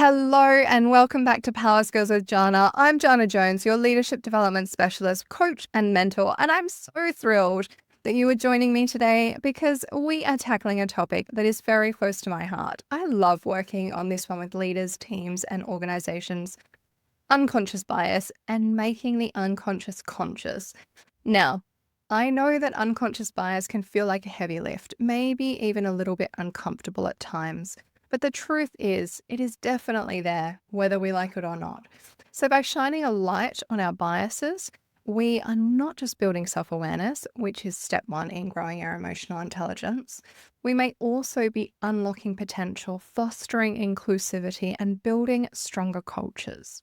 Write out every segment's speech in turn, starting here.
Hello and welcome back to Power Skills with Janna. I'm Janna Jones, your leadership development specialist, coach, and mentor, and I'm so thrilled that you are joining me today because we are tackling a topic that is very close to my heart. I love working on this one with leaders, teams, and organizations. Unconscious bias and making the unconscious conscious. Now, I know that unconscious bias can feel like a heavy lift, maybe even a little bit uncomfortable at times. But the truth is, it is definitely there, whether we like it or not. So by shining a light on our biases, we are not just building self-awareness, which is step one in growing our emotional intelligence. We may also be unlocking potential, fostering inclusivity, and building stronger cultures.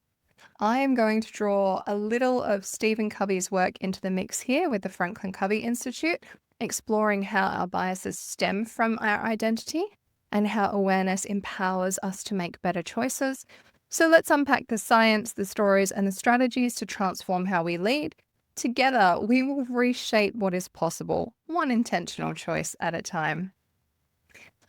I am going to draw a little of Stephen Covey's work into the mix here with the Franklin Covey Institute, exploring how our biases stem from our identity and how awareness empowers us to make better choices. So let's unpack the science, the stories, and the strategies to transform how we lead. Together, we will reshape what is possible, one intentional choice at a time.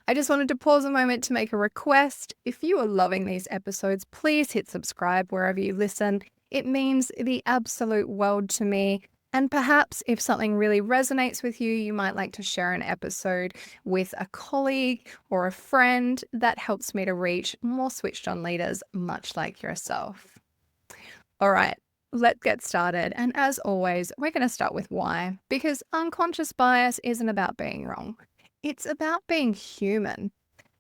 I just wanted to pause a moment to make a request. If you are loving these episodes, please hit subscribe wherever you listen. It means the absolute world to me. And perhaps if something really resonates with you, you might like to share an episode with a colleague or a friend. That helps me to reach more switched on leaders, much like yourself. All right, let's get started. And as always, we're going to start with why, because unconscious bias isn't about being wrong. It's about being human.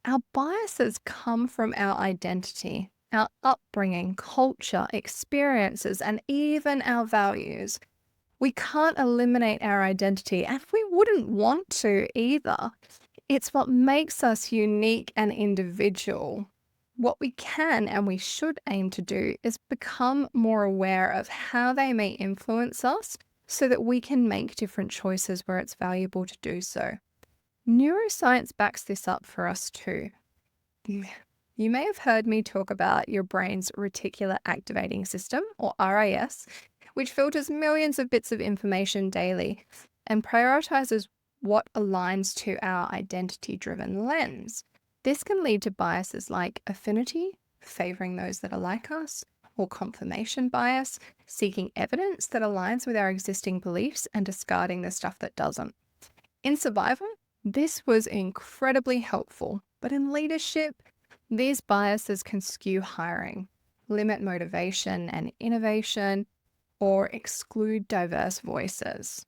Our biases come from our identity, our upbringing, culture, experiences, and even our values. We can't eliminate our identity, and we wouldn't want to either. It's what makes us unique and individual. What we can and we should aim to do is become more aware of how they may influence us so that we can make different choices where it's valuable to do so. Neuroscience backs this up for us too. You may have heard me talk about your brain's Reticular Activating System, or RAS, which filters millions of bits of information daily and prioritizes what aligns to our identity-driven lens. This can lead to biases like affinity, favoring those that are like us, or confirmation bias, seeking evidence that aligns with our existing beliefs and discarding the stuff that doesn't. In survival, this was incredibly helpful, but in leadership, these biases can skew hiring, limit motivation and innovation, or exclude diverse voices.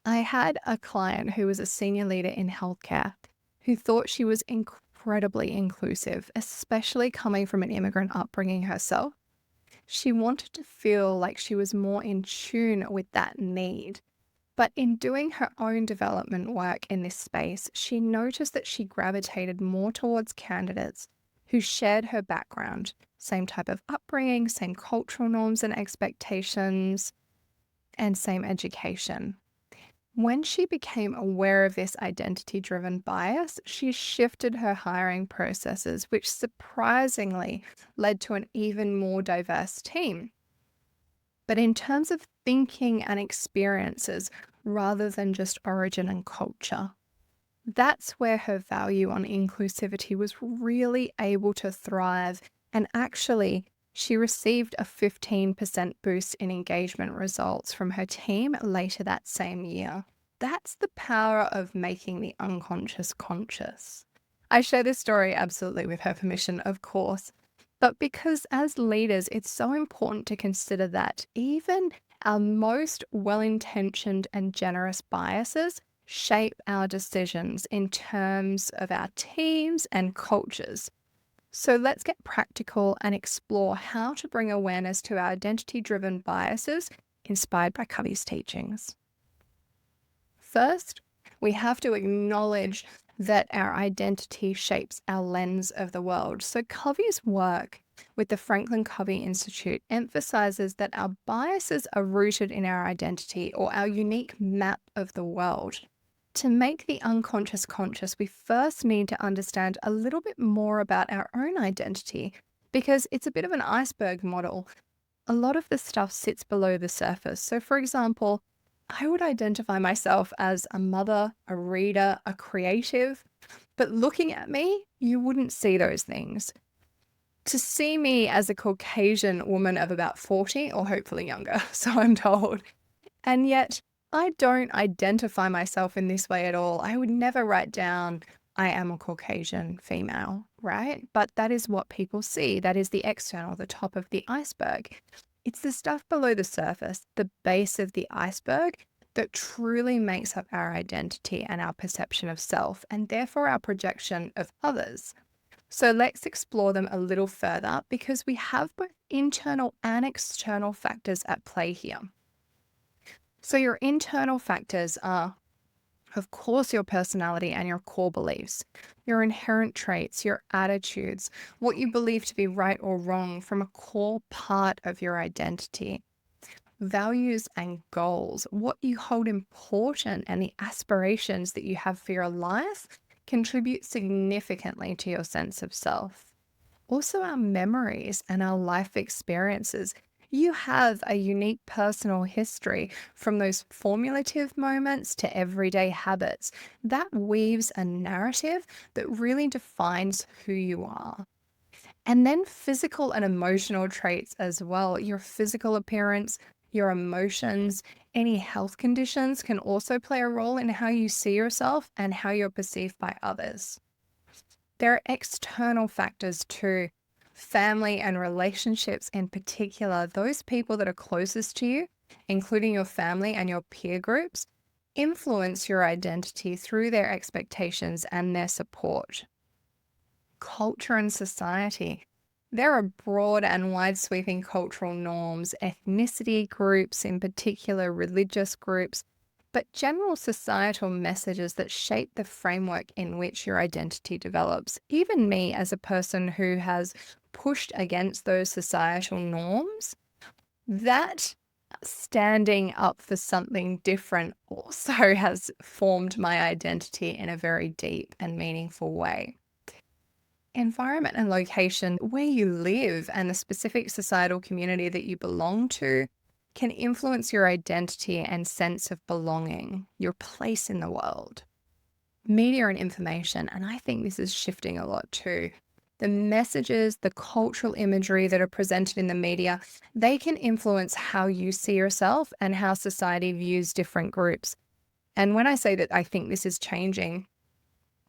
I had a client who was a senior leader in healthcare who thought she was incredibly inclusive, especially coming from an immigrant upbringing herself. She wanted to feel like she was more in tune with that need. But in doing her own development work in this space, she noticed that she gravitated more towards candidates who shared her background, same type of upbringing, same cultural norms and expectations, and same education. When she became aware of this identity-driven bias, she shifted her hiring processes, which surprisingly led to an even more diverse team. But in terms of thinking and experiences, rather than just origin and culture, that's where her value on inclusivity was really able to thrive. And actually, she received a 15% boost in engagement results from her team later that same year. That's the power of making the unconscious conscious. I share this story absolutely with her permission, of course, but because as leaders, it's so important to consider that even our most well-intentioned and generous biases shape our decisions in terms of our teams and cultures. So let's get practical and explore how to bring awareness to our identity-driven biases inspired by Covey's teachings. First, we have to acknowledge that our identity shapes our lens of the world. So Covey's work with the Franklin Covey Institute emphasizes that our biases are rooted in our identity or our unique map of the world. To make the unconscious conscious, we first need to understand a little bit more about our own identity because it's a bit of an iceberg model. A lot of the stuff sits below the surface. So for example, I would identify myself as a mother, a reader, a creative, but looking at me, you wouldn't see those things. to see me as a Caucasian woman of about 40 or hopefully younger, so I'm told. And yet, I don't identify myself in this way at all. I would never write down, I am a Caucasian female, right? But that is what people see. That is the external, the top of the iceberg. It's the stuff below the surface, the base of the iceberg, that truly makes up our identity and our perception of self, and therefore our projection of others. So let's explore them a little further because we have both internal and external factors at play here. So your internal factors are, of course, your personality and your core beliefs, your inherent traits, your attitudes, what you believe to be right or wrong from a core part of your identity, values and goals, what you hold important, and the aspirations that you have for your life contribute significantly to your sense of self. Also, our memories and our life experiences. You have a unique personal history from those formative moments to everyday habits. That weaves a narrative that really defines who you are. And then physical and emotional traits as well. Your physical appearance, your emotions, any health conditions can also play a role in how you see yourself and how you're perceived by others. There are external factors too. Family and relationships in particular, those people that are closest to you, including your family and your peer groups, influence your identity through their expectations and their support. Culture and society. There are broad and wide-sweeping cultural norms, ethnicity groups, in particular religious groups, but general societal messages that shape the framework in which your identity develops. Even me, as a person who has pushed against those societal norms, that standing up for something different also has formed my identity in a very deep and meaningful way. Environment and location, where you live and the specific societal community that you belong to, can influence your identity and sense of belonging, your place in the world. Media and information, and I think this is shifting a lot too. The messages, the cultural imagery that are presented in the media, they can influence how you see yourself and how society views different groups. And when I say that I think this is changing,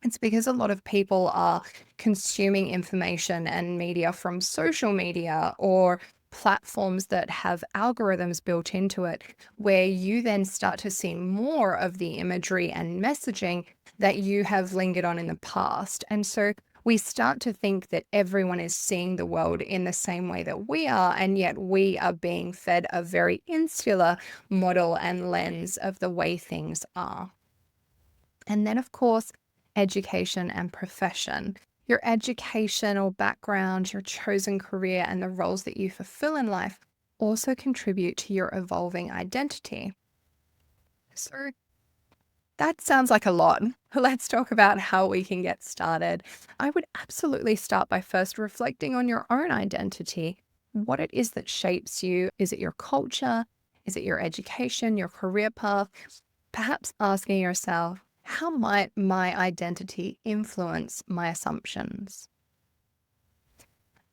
it's because a lot of people are consuming information and media from social media or platforms that have algorithms built into it, where you then start to see more of the imagery and messaging that you have lingered on in the past. And so we start to think that everyone is seeing the world in the same way that we are, and yet we are being fed a very insular model and lens of the way things are. And then, of course, education and profession. Your educational background, your chosen career, and the roles that you fulfill in life also contribute to your evolving identity. So that sounds like a lot. Let's talk about how we can get started. I would absolutely start by first reflecting on your own identity, what it is that shapes you. Is it your culture? Is it your education, your career path? Perhaps asking yourself, how might my identity influence my assumptions?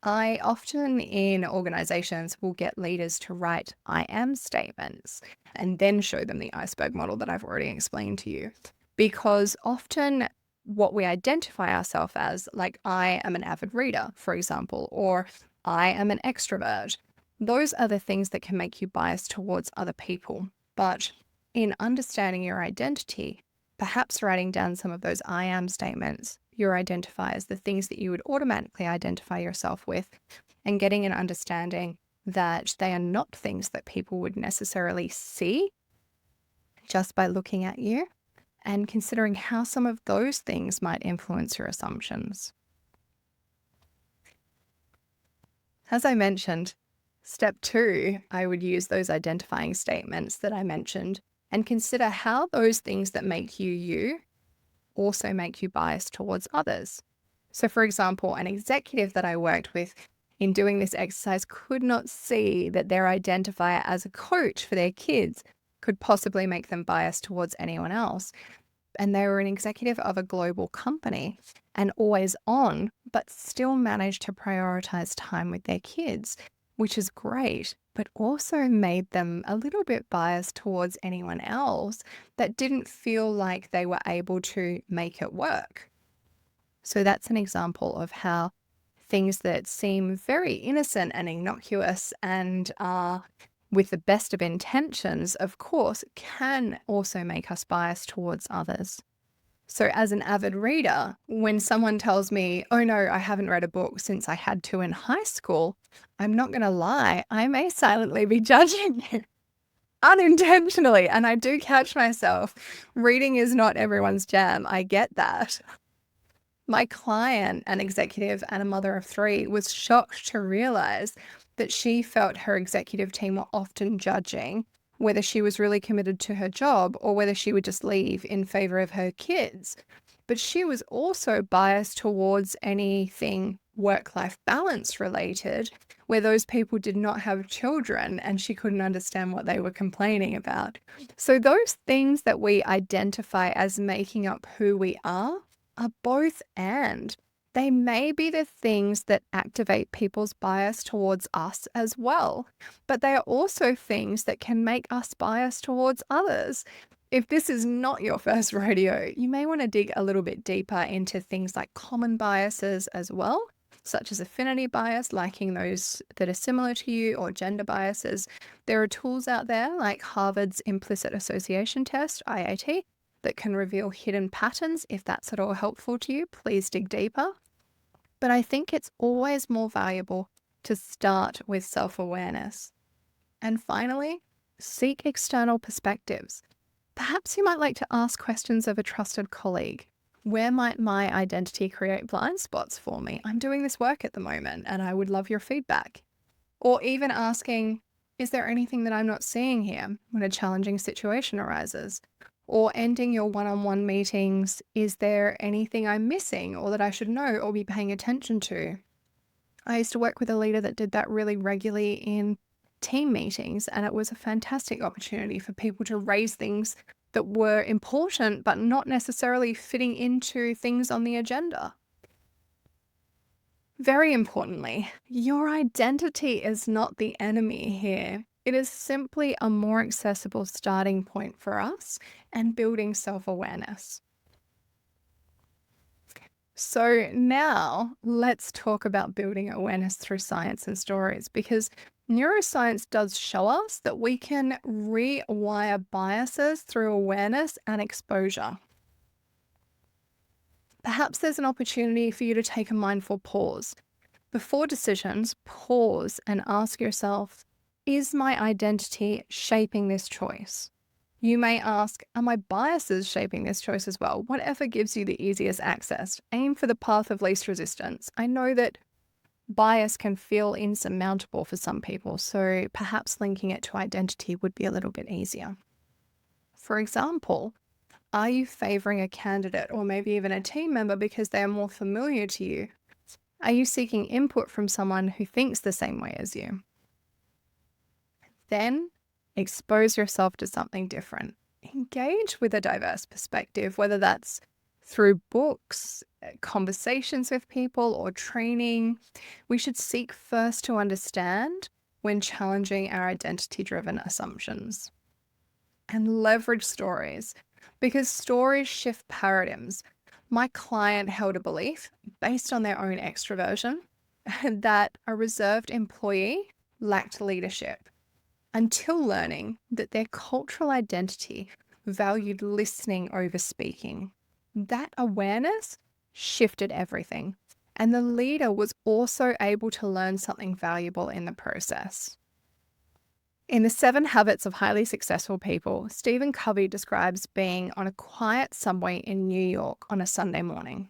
I often in organizations will get leaders to write I am statements and then show them the iceberg model that I've already explained to you. Because often what we identify ourselves as, like I am an avid reader, for example, or I am an extrovert, those are the things that can make you biased towards other people. But in understanding your identity, perhaps writing down some of those I am statements, your identifiers, the things that you would automatically identify yourself with, and getting an understanding that they are not things that people would necessarily see just by looking at you, and considering how some of those things might influence your assumptions. As I mentioned, step 2, I would use those identifying statements that I mentioned and consider how those things that make you you also make you biased towards others. So, for example, an executive that I worked with in doing this exercise could not see that their identifier as a coach for their kids could possibly make them biased towards anyone else. and they were an executive of a global company and always on, but still managed to prioritize time with their kids, which is great, but also made them a little bit biased towards anyone else that didn't feel like they were able to make it work. So that's an example of how things that seem very innocent and innocuous and are with the best of intentions, of course, can also make us biased towards others. So as an avid reader, when someone tells me, oh no, I haven't read a book since I had to in high school, I'm not going to lie, I may silently be judging you unintentionally. And I do catch myself. Reading is not everyone's jam. I get that. My client, an executive and a mother of 3, was shocked to realize that she felt her executive team were often judging whether she was really committed to her job or whether she would just leave in favor of her kids. But she was also biased towards anything work-life balance related, where those people did not have children and she couldn't understand what they were complaining about. So those things that we identify as making up who we are both and. They may be the things that activate people's bias towards us as well, but they are also things that can make us biased towards others. If this is not your first rodeo, you may want to dig a little bit deeper into things like common biases as well, such as affinity bias, liking those that are similar to you, or gender biases. There are tools out there like Harvard's Implicit Association Test, IAT, that can reveal hidden patterns. If that's at all helpful to you, please dig deeper. But I think it's always more valuable to start with self-awareness. And finally, seek external perspectives. Perhaps you might like to ask questions of a trusted colleague. Where might my identity create blind spots for me? I'm doing this work at the moment and I would love your feedback. Or even asking, is there anything that I'm not seeing here when a challenging situation arises? Or ending your one-on-one meetings, is there anything I'm missing or that I should know or be paying attention to? I used to work with a leader that did that really regularly in team meetings, and it was a fantastic opportunity for people to raise things that were important but not necessarily fitting into things on the agenda. Very importantly, your identity is not the enemy here. It is simply a more accessible starting point for us and building self-awareness. So now let's talk about building awareness through science and stories, because neuroscience does show us that we can rewire biases through awareness and exposure. Perhaps there's an opportunity for you to take a mindful pause. Before decisions, pause and ask yourself, is my identity shaping this choice? You may ask, are my biases shaping this choice as well? Whatever gives you the easiest access. Aim for the path of least resistance. I know that bias can feel insurmountable for some people, so perhaps linking it to identity would be a little bit easier. For example, are you favoring a candidate or maybe even a team member because they are more familiar to you? Are you seeking input from someone who thinks the same way as you? Then expose yourself to something different. Engage with a diverse perspective, whether that's through books, conversations with people, or training. We should seek first to understand when challenging our identity-driven assumptions. And leverage stories, because stories shift paradigms. My client held a belief based on their own extroversion that a reserved employee lacked leadership, until learning that their cultural identity valued listening over speaking. That awareness shifted everything, and the leader was also able to learn something valuable in the process. In The 7 Habits of Highly Successful People, Stephen Covey describes being on a quiet subway in New York on a Sunday morning.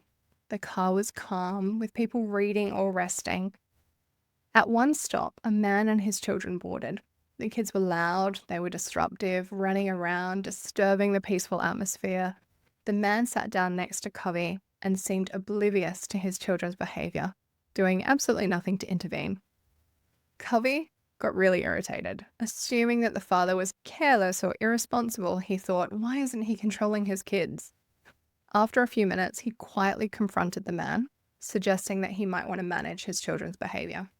The car was calm, with people reading or resting. At one stop, a man and his children boarded. The kids were loud, they were disruptive, running around, disturbing the peaceful atmosphere. The man sat down next to Covey and seemed oblivious to his children's behavior, doing absolutely nothing to intervene. Covey got really irritated. Assuming that the father was careless or irresponsible, he thought, why isn't he controlling his kids? After a few minutes, he quietly confronted the man, suggesting that he might want to manage his children's behavior.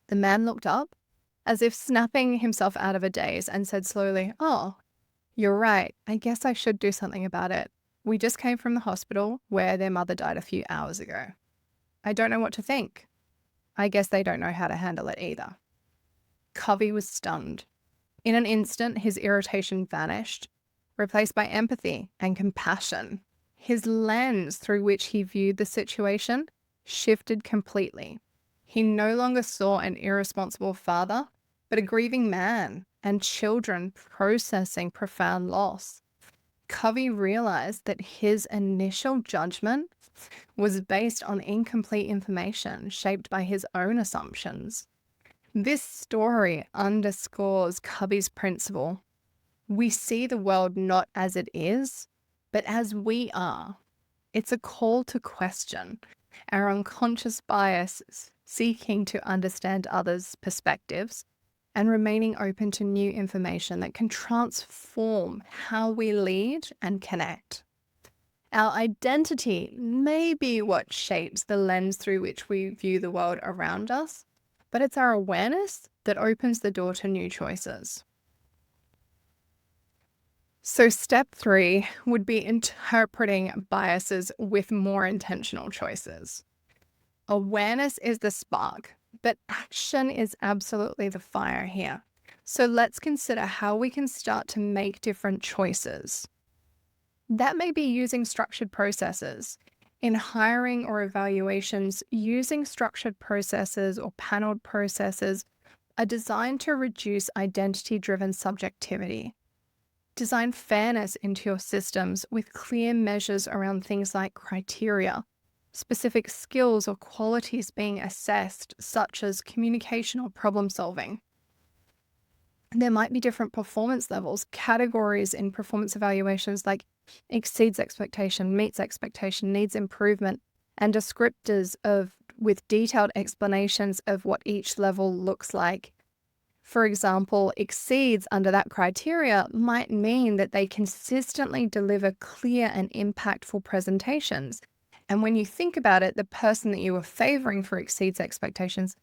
The man looked up, as if snapping himself out of a daze, and said slowly, "Oh, you're right. I guess I should do something about it. We just came from the hospital where their mother died a few hours ago. I don't know what to think. I guess they don't know how to handle it either." Covey was stunned. In an instant, his irritation vanished, replaced by empathy and compassion. His lens through which he viewed the situation shifted completely. He no longer saw an irresponsible father, but a grieving man and children processing profound loss. Covey realized that his initial judgment was based on incomplete information shaped by his own assumptions. This story underscores Covey's principle. We see the world not as it is, but as we are. It's a call to question our unconscious biases, seeking to understand others' perspectives, and remaining open to new information that can transform how we lead and connect. Our identity may be what shapes the lens through which we view the world around us, but it's our awareness that opens the door to new choices. So step 3 would be interpreting biases with more intentional choices. Awareness is the spark, but action is absolutely the fire here. So let's consider how we can start to make different choices. That may be using structured processes. In hiring or evaluations, using structured processes or paneled processes are designed to reduce identity-driven subjectivity. Design fairness into your systems with clear measures around things like criteria, specific skills or qualities being assessed, such as communication or problem solving. There might be different performance levels, categories in performance evaluations like exceeds expectation, meets expectation, needs improvement, and descriptors with detailed explanations of what each level looks like. For example, exceeds under that criteria might mean that they consistently deliver clear and impactful presentations. And when you think about it, the person that you were favoring for exceeds expectations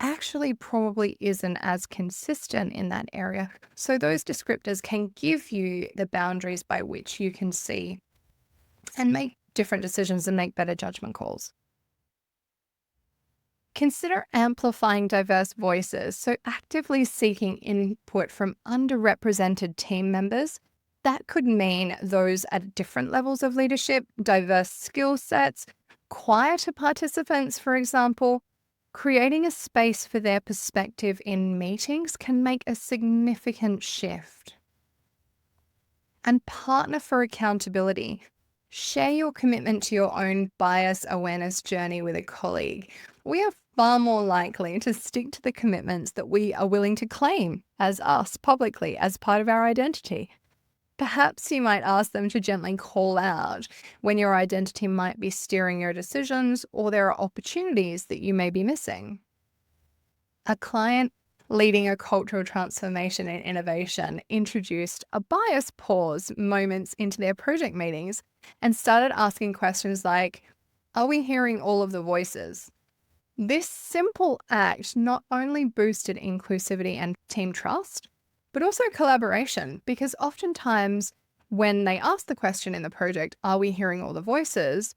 actually probably isn't as consistent in that area. So those descriptors can give you the boundaries by which you can see and make different decisions and make better judgment calls. Consider amplifying diverse voices, so actively seeking input from underrepresented team members. That could mean those at different levels of leadership, diverse skill sets, quieter participants, for example. Creating a space for their perspective in meetings can make a significant shift. And partner for accountability. Share your commitment to your own bias awareness journey with a colleague. We are far more likely to stick to the commitments that we are willing to claim as us publicly as part of our identity. Perhaps you might ask them to gently call out when your identity might be steering your decisions or there are opportunities that you may be missing. A client leading a cultural transformation and innovation introduced a bias pause moments into their project meetings and started asking questions like, "Are we hearing all of the voices?" This simple act not only boosted inclusivity and team trust, but also collaboration, because oftentimes when they asked the question in the project, "Are we hearing all the voices?"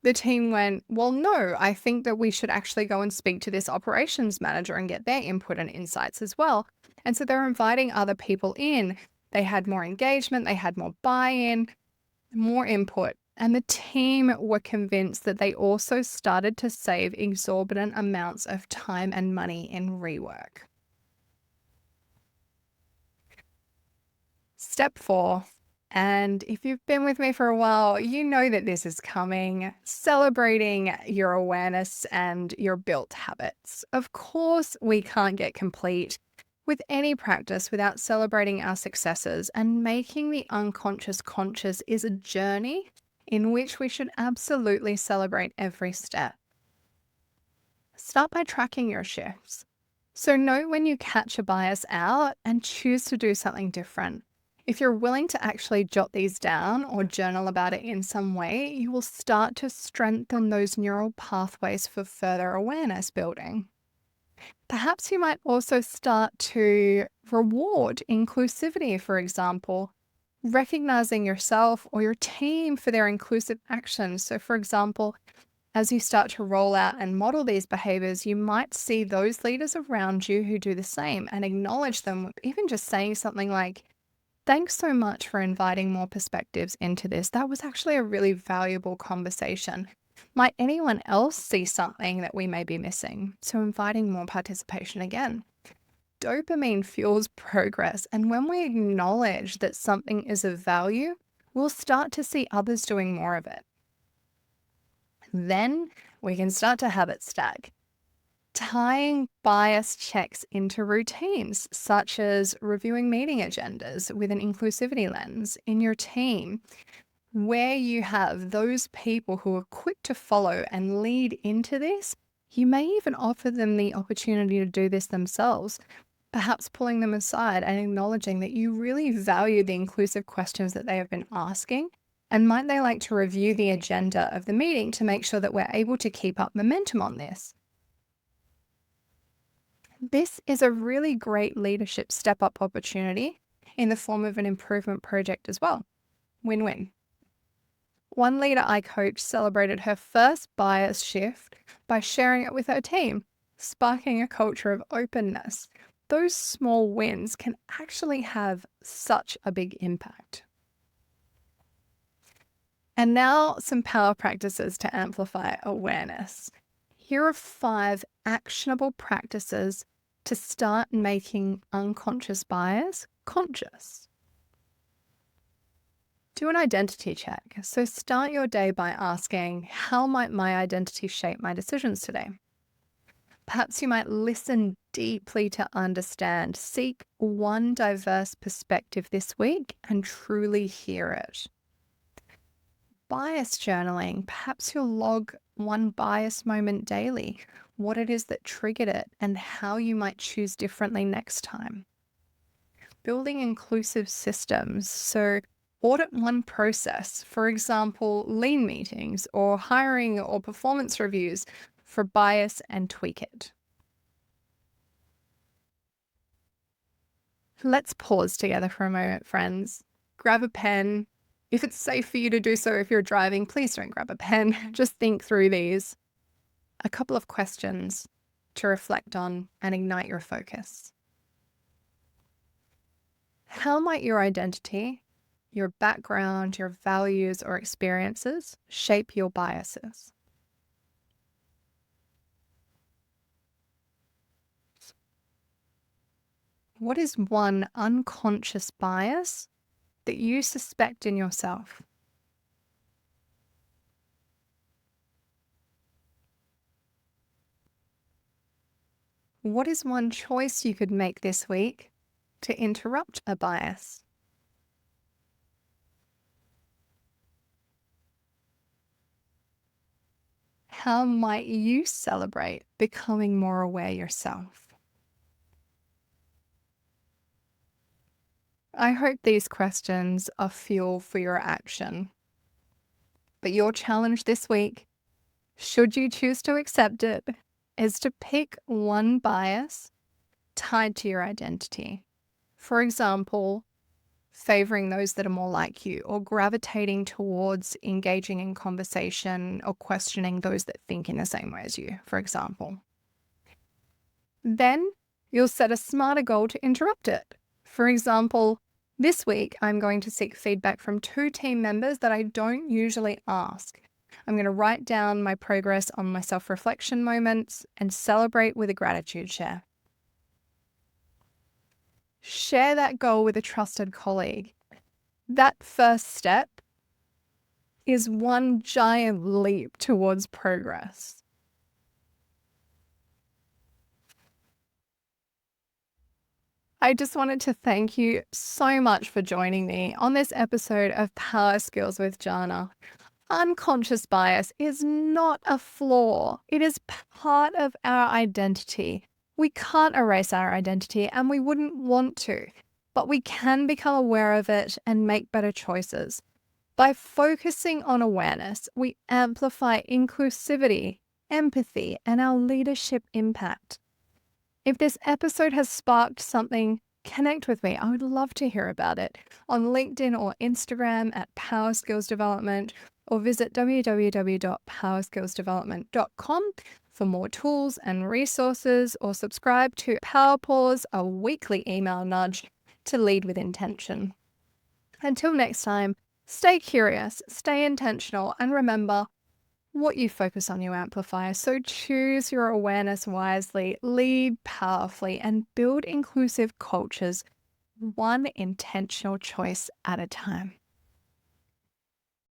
the team went, "Well, no, I think that we should actually go and speak to this operations manager and get their input and insights as well." And so they're inviting other people in. They had more engagement, they had more buy-in, more input. And the team were convinced that they also started to save exorbitant amounts of time and money in rework. Step 4, and if you've been with me for a while, you know that this is coming, celebrating your awareness and your built habits. Of course, we can't get complete with any practice without celebrating our successes, and making the unconscious conscious is a journey in which we should absolutely celebrate every step. Start by tracking your shifts. So know when you catch a bias out and choose to do something different. If you're willing to actually jot these down or journal about it in some way, you will start to strengthen those neural pathways for further awareness building. Perhaps you might also start to reward inclusivity, for example, recognizing yourself or your team for their inclusive actions. So, for example, as you start to roll out and model these behaviors, you might see those leaders around you who do the same and acknowledge them, even just saying something like, "Thanks so much for inviting more perspectives into this. That was actually a really valuable conversation. Might anyone else see something that we may be missing?" So inviting more participation again. Dopamine fuels progress, and when we acknowledge that something is of value, we'll start to see others doing more of it. Then we can start to habit stack, tying bias checks into routines, such as reviewing meeting agendas with an inclusivity lens in your team, where you have those people who are quick to follow and lead into this. You may even offer them the opportunity to do this themselves, perhaps pulling them aside and acknowledging that you really value the inclusive questions that they have been asking. And might they like to review the agenda of the meeting to make sure that we're able to keep up momentum on this? This is a really great leadership step up opportunity in the form of an improvement project as well. Win-win. One leader I coached celebrated her first bias shift by sharing it with her team, sparking a culture of openness. Those small wins can actually have such a big impact. And now some power practices to amplify awareness. Here are 5 actionable practices to start making unconscious bias conscious. Do an identity check. So start your day by asking, how might my identity shape my decisions today? Perhaps you might listen deeply to understand. Seek one diverse perspective this week and truly hear it. Bias journaling. Perhaps you'll log one bias moment daily, what it is that triggered it, and how you might choose differently next time. Building inclusive systems. So audit one process, for example, lean meetings or hiring or performance reviews for bias and tweak it. Let's pause together for a moment, friends. Grab a pen. If it's safe for you to do so if you're driving, please don't grab a pen. Just think through these. A couple of questions to reflect on and ignite your focus. How might your identity, your background, your values or experiences shape your biases? What is one unconscious bias that you suspect in yourself? What is one choice you could make this week to interrupt a bias? How might you celebrate becoming more aware yourself? I hope these questions are fuel for your action. But your challenge this week, should you choose to accept it, is to pick one bias tied to your identity. For example, favoring those that are more like you, or gravitating towards engaging in conversation or questioning those that think in the same way as you, for example. Then you'll set a smarter goal to interrupt it. For example, this week I'm going to seek feedback from 2 team members that I don't usually ask. I'm going to write down my progress on my self-reflection moments and celebrate with a gratitude share. Share that goal with a trusted colleague. That first step is one giant leap towards progress. I just wanted to thank you so much for joining me on this episode of Power Skills with Janna. Unconscious bias is not a flaw. It is part of our identity. We can't erase our identity and we wouldn't want to. but we can become aware of it and make better choices. By focusing on awareness, we amplify inclusivity, empathy, and our leadership impact. If this episode has sparked something, connect with me. I would love to hear about it on LinkedIn or Instagram at Power Skills Development, or visit www.powerskillsdevelopment.com for more tools and resources, or subscribe to Power Pause, a weekly email nudge to lead with intention. Until next time, stay curious, stay intentional, and remember, what you focus on, you amplify. So choose your awareness wisely, lead powerfully, and build inclusive cultures one intentional choice at a time.